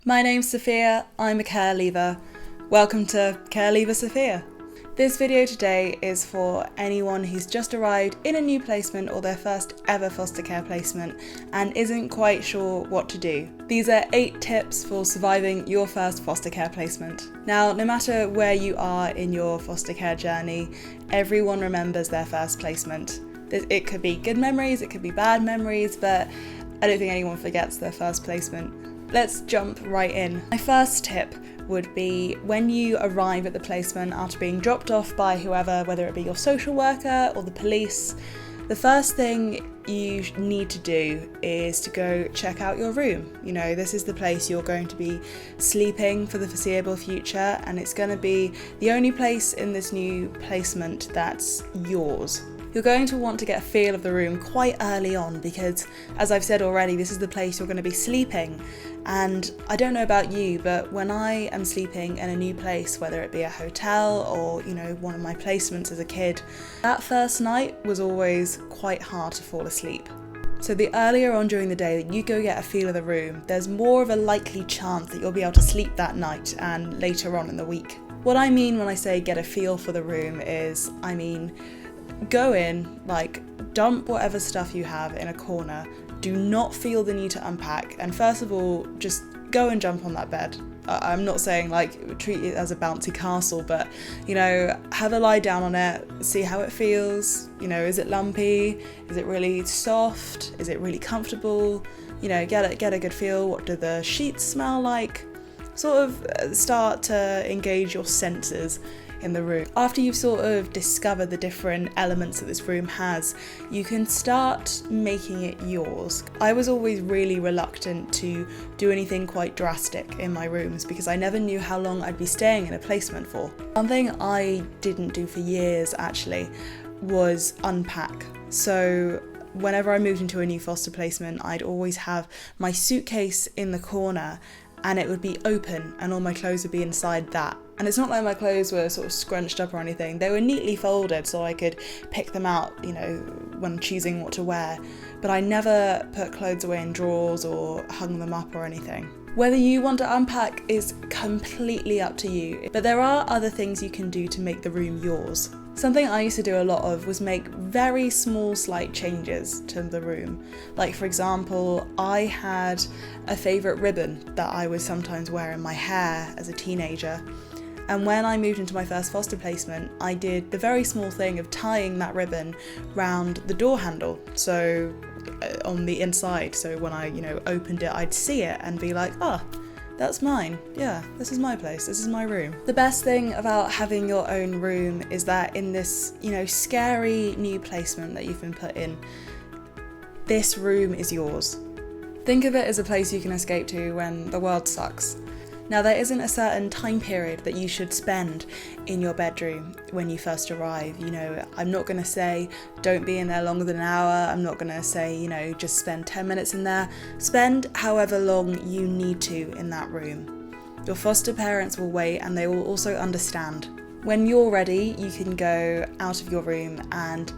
My name's Sophia, I'm a care leaver. Welcome to Care Leaver Sophia. This video today is for anyone who's just arrived in a new placement or their first ever foster care placement and isn't quite sure what to do. These are 8 tips for surviving your first foster care placement. Now, no matter where you are in your foster care journey, everyone remembers their first placement. It could be good memories, it could be bad memories, but I don't think anyone forgets their first placement. Let's jump right in. My first tip would be when you arrive at the placement after being dropped off by whoever, whether it be your social worker or the police, the first thing you need to do is to go check out your room. You know, this is the place you're going to be sleeping for the foreseeable future, and it's going to be the only place in this new placement that's yours. You're going to want to get a feel of the room quite early on because, as I've said already, this is the place you're going to be sleeping. And I don't know about you, but when I am sleeping in a new place, whether it be a hotel or, one of my placements as a kid, that first night was always quite hard to fall asleep. So the earlier on during the day that you go get a feel of the room, there's more of a likely chance that you'll be able to sleep that night and later on in the week. What I mean when I say get a feel for the room is, go in, dump whatever stuff you have in a corner. Do not feel the need to unpack. And first of all, just go and jump on that bed. I'm not saying treat it as a bouncy castle, but, have a lie down on it, see how it feels. Is it lumpy? Is it really soft? Is it really comfortable? Get a good feel. What do the sheets smell like? Sort of start to engage your senses in the room. After you've sort of discovered the different elements that this room has, you can start making it yours. I was always really reluctant to do anything quite drastic in my rooms because I never knew how long I'd be staying in a placement for. One thing I didn't do for years actually was unpack. So whenever I moved into a new foster placement, I'd always have my suitcase in the corner and it would be open and all my clothes would be inside that. And it's not like my clothes were sort of scrunched up or anything. They were neatly folded so I could pick them out, when choosing what to wear. But I never put clothes away in drawers or hung them up or anything. Whether you want to unpack is completely up to you, but there are other things you can do to make the room yours. Something I used to do a lot of was make very small slight changes to the room. Like, for example, I had a favourite ribbon that I would sometimes wear in my hair as a teenager. And when I moved into my first foster placement, I did the very small thing of tying that ribbon round the door handle, so on the inside, so when I, opened it, I'd see it and be like, that's mine. Yeah, this is my place, this is my room. The best thing about having your own room is that in this, scary new placement that you've been put in, this room is yours. Think of it as a place you can escape to when the world sucks. Now, there isn't a certain time period that you should spend in your bedroom when you first arrive. I'm not going to say don't be in there longer than an hour. I'm not going to say, just spend 10 minutes in there. Spend however long you need to in that room. Your foster parents will wait and they will also understand. When you're ready, you can go out of your room and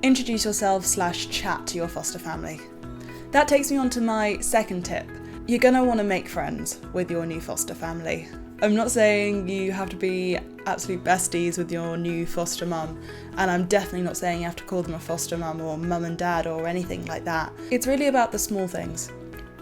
introduce yourself / chat to your foster family. That takes me on to my second tip. You're going to want to make friends with your new foster family. I'm not saying you have to be absolute besties with your new foster mum, and I'm definitely not saying you have to call them a foster mum or mum and dad or anything like that. It's really about the small things.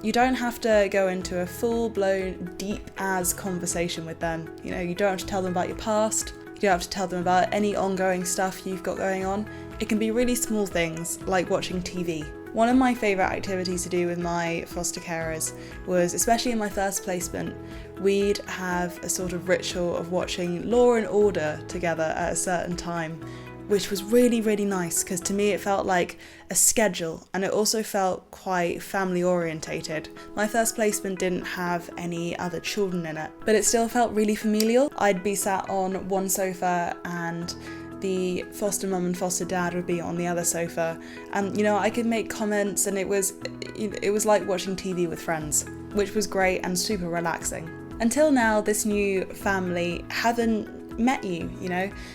You don't have to go into a full-blown, deep-as conversation with them. You don't have to tell them about your past. You don't have to tell them about any ongoing stuff you've got going on. It can be really small things, like watching TV. One of my favourite activities to do with my foster carers was, especially in my first placement, we'd have a sort of ritual of watching Law and Order together at a certain time, which was really, really nice because to me it felt like a schedule and it also felt quite family orientated. My first placement didn't have any other children in it, but it still felt really familial. I'd be sat on one sofa and the foster mum and foster dad would be on the other sofa, and I could make comments and it was like watching TV with friends, which was great and super relaxing. Until now, this new family haven't met you,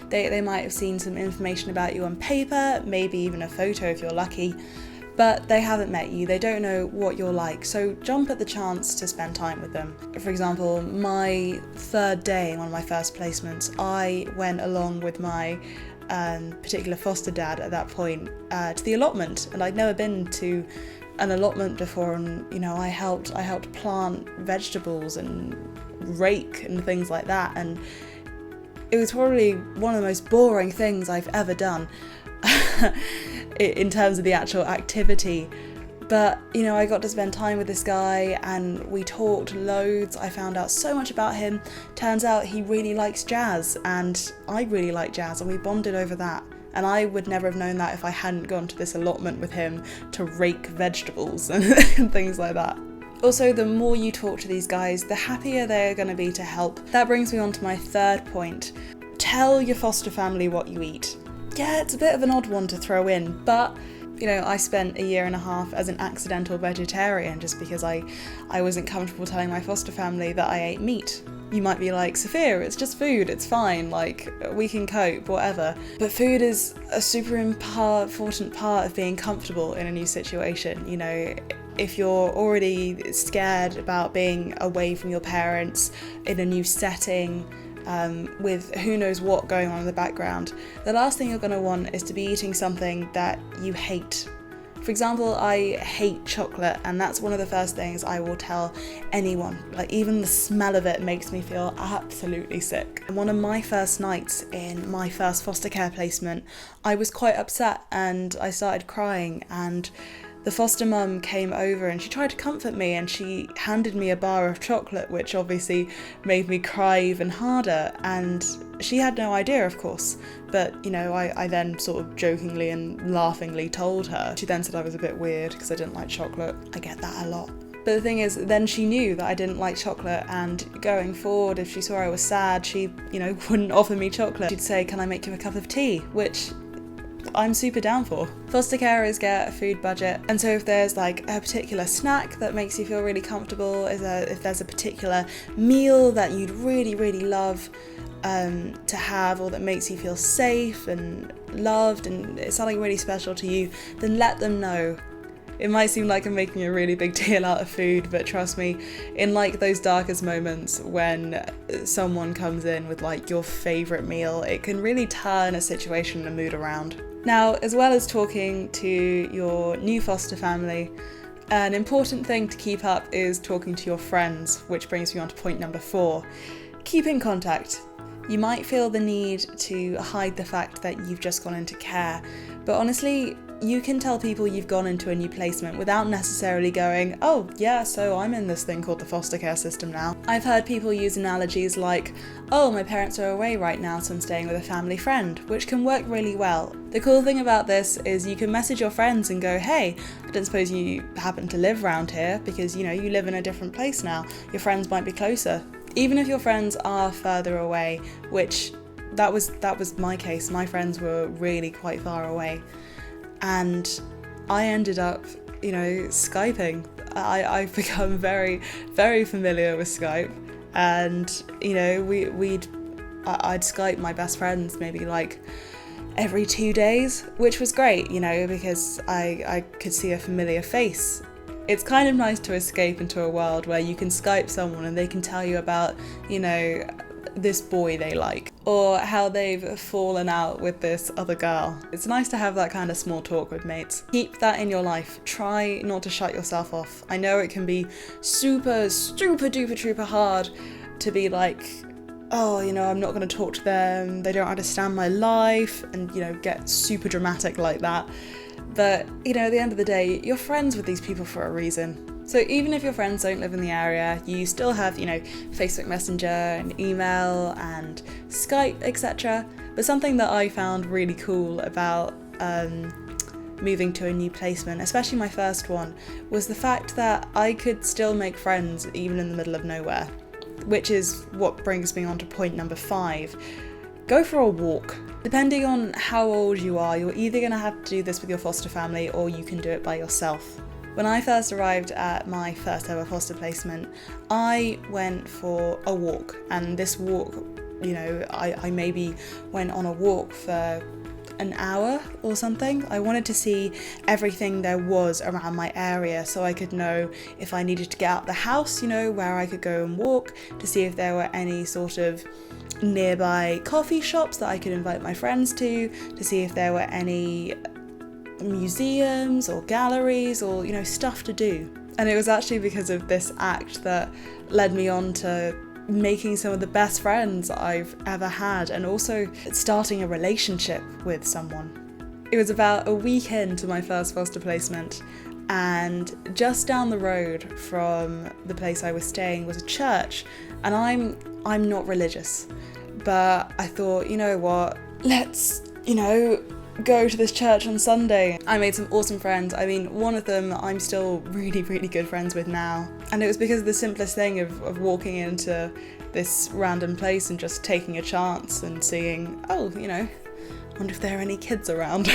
they might have seen some information about you on paper, maybe even a photo if you're lucky, but they haven't met you, they don't know what you're like, so jump at the chance to spend time with them. For example, my third day in one of my first placements, I went along with my particular foster dad at that point to the allotment, and I'd never been to an allotment before, and I helped plant vegetables and rake and things like that, and it was probably one of the most boring things I've ever done in terms of the actual activity. But I got to spend time with this guy and we talked loads. I found out so much about him. Turns out he really likes jazz and I really like jazz, and we bonded over that. And I would never have known that if I hadn't gone to this allotment with him to rake vegetables and things like that. Also, the more you talk to these guys, the happier they're going to be to help. That brings me on to my third point. Tell your foster family what you eat. Yeah, it's a bit of an odd one to throw in, but I spent a year and a half as an accidental vegetarian just because I wasn't comfortable telling my foster family that I ate meat. You might be like, Sophia, it's just food, it's fine, like, we can cope, whatever. But food is a super important part of being comfortable in a new situation. If you're already scared about being away from your parents in a new setting, with who knows what going on in the background, the last thing you're going to want is to be eating something that you hate. For example, I hate chocolate, and that's one of the first things I will tell anyone. Like, even the smell of it makes me feel absolutely sick. And one of my first nights in my first foster care placement, I was quite upset and I started crying, and the foster mum came over and she tried to comfort me and she handed me a bar of chocolate, which obviously made me cry even harder, and she had no idea, of course, but I then sort of jokingly and laughingly told her. She then said I was a bit weird because I didn't like chocolate. I get that a lot. But the thing is, then she knew that I didn't like chocolate, and going forward, if she saw I was sad, she wouldn't offer me chocolate. She'd say, can I make you a cup of tea? Which I'm super down for. Foster carers get a food budget, and so if there's like a particular snack that makes you feel really comfortable, if there's a particular meal that you'd really, really love to have, or that makes you feel safe and loved and it's something really special to you, then let them know. It might seem like I'm making a really big deal out of food, but trust me, in like those darkest moments when someone comes in with like your favourite meal, it can really turn a situation and a mood around. Now, as well as talking to your new foster family, an important thing to keep up is talking to your friends, which brings me on to point number 4. Keep in contact. You might feel the need to hide the fact that you've just gone into care, but honestly, you can tell people you've gone into a new placement without necessarily going, oh yeah, so I'm in this thing called the foster care system now. I've heard people use analogies like, oh, my parents are away right now, so I'm staying with a family friend, which can work really well. The cool thing about this is you can message your friends and go, hey, I don't suppose you happen to live around here, because you live in a different place now. Your friends might be closer. Even if your friends are further away, which that was my case. My friends were really quite far away. And I ended up, Skyping. I've become very, very familiar with Skype, and I'd Skype my best friends maybe like every 2 days, which was great, because I could see a familiar face. It's kind of nice to escape into a world where you can Skype someone and they can tell you about, this boy they like, or how they've fallen out with this other girl. It's nice to have that kind of small talk with mates. Keep that in your life. Try not to shut yourself off. I know it can be super duper hard to be like, oh, I'm not going to talk to them, they don't understand my life, and get super dramatic like that. But at the end of the day, you're friends with these people for a reason. So even if your friends don't live in the area, you still have, Facebook Messenger and email and Skype, etc. But something that I found really cool about moving to a new placement, especially my first one, was the fact that I could still make friends even in the middle of nowhere, which is what brings me on to point number 5. Go for a walk. Depending on how old you are, you're either going to have to do this with your foster family or you can do it by yourself. When I first arrived at my first ever foster placement, I went for a walk, and this walk, I maybe went on a walk for an hour or something. I wanted to see everything there was around my area so I could know if I needed to get out the house, you know, where I could go and walk, to see if there were any sort of nearby coffee shops that I could invite my friends to see if there were any museums or galleries or, you know, stuff to do. And it was actually because of this act that led me on to making some of the best friends I've ever had, and also starting a relationship with someone. It was about a week into my first foster placement, and just down the road from the place I was staying was a church, and I'm not religious, but I thought, you know what, let's, you know, go to this church on Sunday. I made some awesome friends. I mean, one of them I'm still really, really good friends with now. And it was because of the simplest thing of walking into this random place and just taking a chance and seeing, oh, you know, I wonder if there are any kids around.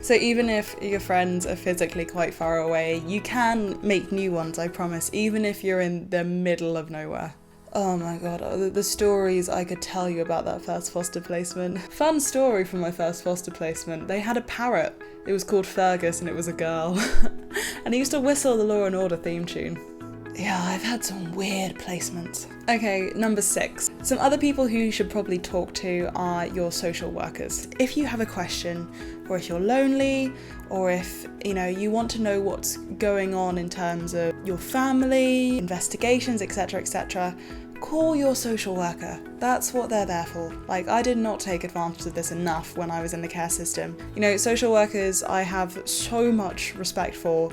So even if your friends are physically quite far away, you can make new ones, I promise, even if you're in the middle of nowhere. Oh my god, the stories I could tell you about that first foster placement. Fun story from my first foster placement. They had a parrot. It was called Fergus and it was a girl. And he used to whistle the Law and Order theme tune. Yeah, I've had some weird placements. Okay, number 6. Some other people who you should probably talk to are your social workers. If you have a question, or if you're lonely, or if, you know, you want to know what's going on in terms of your family, investigations, etc., etc., call your social worker. That's what they're there for. Like, I did not take advantage of this enough when I was in the care system. You know, social workers I have so much respect for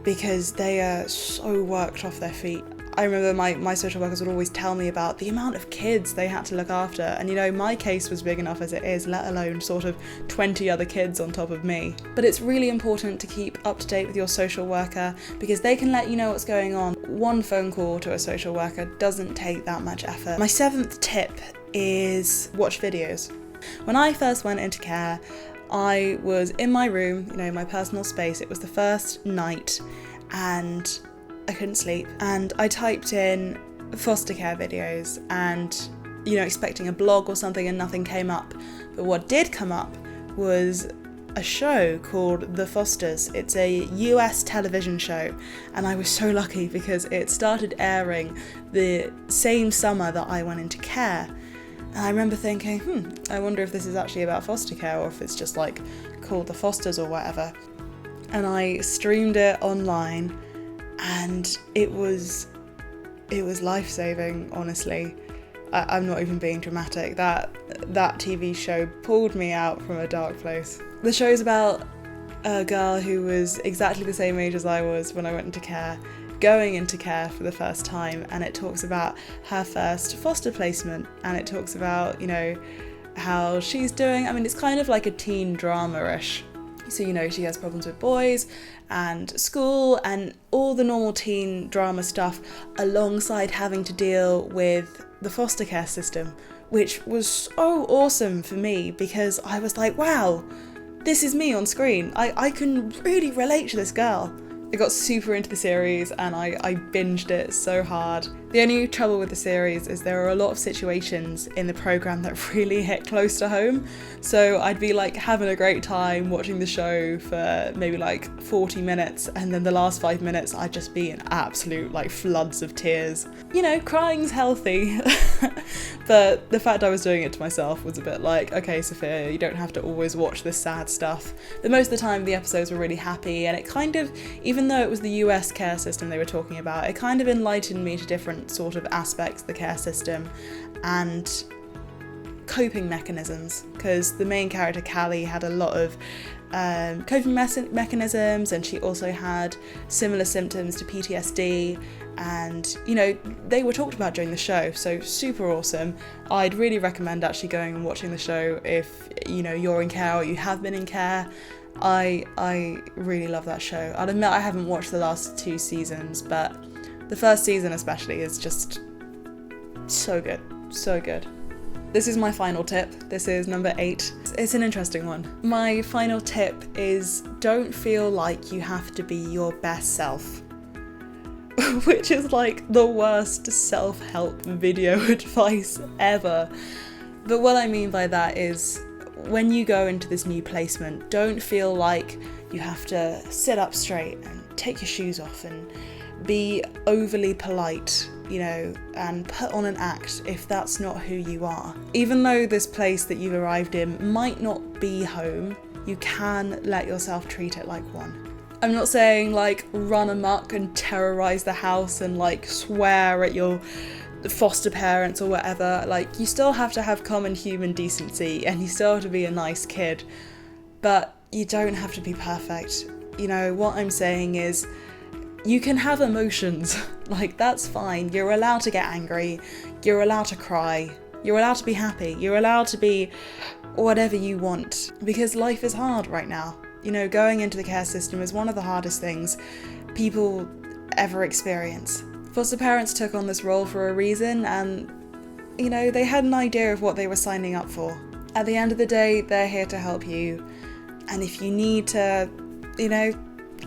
because they are so worked off their feet. I remember my social workers would always tell me about the amount of kids they had to look after, and you know, my case was big enough as it is, let alone sort of 20 other kids on top of me. But it's really important to keep up to date with your social worker because they can let you know what's going on. One phone call to a social worker doesn't take that much effort. My 7th tip is watch videos. When I first went into care, I was in my room, you know, my personal space. It was the first night and I couldn't sleep, and I typed in foster care videos and, you know, expecting a blog or something, and nothing came up. But what did come up was a show called The Fosters. It's a US television show, and I was so lucky because it started airing the same summer that I went into care. And I remember thinking, I wonder if this is actually about foster care or if it's just like called The Fosters or whatever. And I streamed it online, and it was life-saving, honestly. I'm not even being dramatic. That TV show pulled me out from a dark place. The show's about a girl who was exactly the same age as I was when I went into care, going into care for the first time, and it talks about her first foster placement, and it talks about, you know, how she's doing. I mean, it's kind of like a teen drama-ish. So, you know, she has problems with boys and school and all the normal teen drama stuff alongside having to deal with the foster care system, which was so awesome for me because I was like, wow, this is me on screen. I can really relate to this girl. I got super into the series and I binged it so hard. The only trouble with the series is there are a lot of situations in the programme that really hit close to home. So I'd be like having a great time watching the show for maybe like 40 minutes, and then the last 5 minutes I'd just be in absolute like floods of tears. You know, crying's healthy. But the fact I was doing it to myself was a bit like, okay, Sophia, you don't have to always watch this sad stuff. But most of the time the episodes were really happy, and it kind of, even though it was the US care system they were talking about, it kind of enlightened me to different sort of aspects of the care system and coping mechanisms, because the main character Callie had a lot of coping mechanisms, and she also had similar symptoms to PTSD, and you know, they were talked about during the show, so super awesome. I'd really recommend actually going and watching the show if, you know, you're in care or you have been in care. I really love that show. I'll admit I haven't watched the last 2 seasons, but the first season especially is just so good, so good. This is my final tip. This is number 8. It's an interesting one. My final tip is don't feel like you have to be your best self. Which is like the worst self-help video advice ever. But what I mean by that is when you go into this new placement, don't feel like you have to sit up straight and take your shoes off and be overly polite, and put on an act if that's not who you are. Even though this place that you've arrived in might not be home, you can let yourself treat it like one. I'm not saying like run amok and terrorize the house and like swear at your foster parents or whatever. Like, you still have to have common human decency and you still have to be a nice kid, but you don't have to be perfect. What I'm saying is, you can have emotions, like that's fine. You're allowed to get angry, you're allowed to cry, you're allowed to be happy, you're allowed to be whatever you want, because life is hard right now. Going into the care system is one of the hardest things people ever experience. Foster parents took on this role for a reason, and they had an idea of what they were signing up for. At the end of the day, they're here to help you, and if you need to,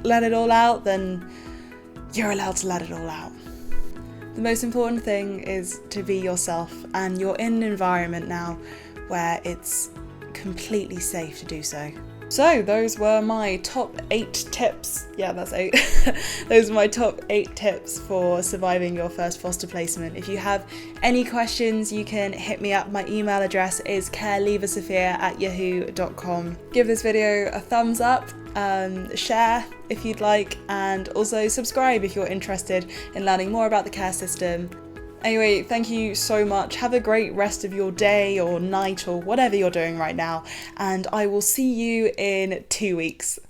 let it all out, then you're allowed to let it all out. The most important thing is to be yourself, and you're in an environment now where it's completely safe to do so. So those were my top 8 tips. Yeah, that's 8. Those are my top 8 tips for surviving your first foster placement. If you have any questions, you can hit me up. My email address is careleversophia@yahoo.com. Give this video a thumbs up, share if you'd like, and also subscribe if you're interested in learning more about the care system. Anyway, thank you so much. Have a great rest of your day or night or whatever you're doing right now, and I will see you in 2 weeks.